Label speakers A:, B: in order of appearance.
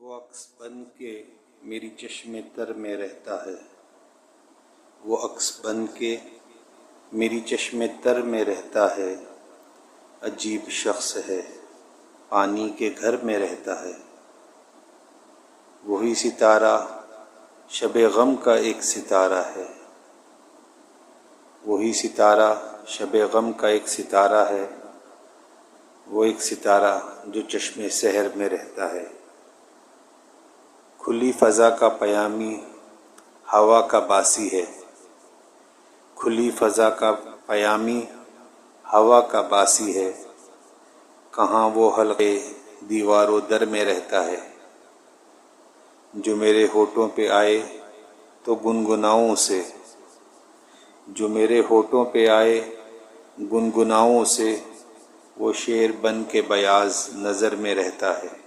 A: وہ عکس بن کے میری چشم تر میں رہتا ہے، وہ عکس بن کے میری چشم تر میں رہتا ہے، عجیب شخص ہے پانی کے گھر میں رہتا ہے۔ وہی ستارہ شب غم کا ایک ستارہ ہے، وہی ستارہ شب غم کا ایک ستارہ ہے، وہ ایک ستارہ جو چشم سحر میں رہتا ہے۔ کھلی فضا کا پیامی ہوا کا باسی ہے، کھلی فضا کا پیامی ہوا کا باسی ہے، کہاں وہ حلقے دیوار و در میں رہتا ہے۔ جو میرے ہونٹوں پہ آئے تو گنگناؤں اسے، جو میرے ہونٹوں پہ آئے گنگناؤں اسے، وہ شعر بن کے بیاض نظر میں رہتا ہے۔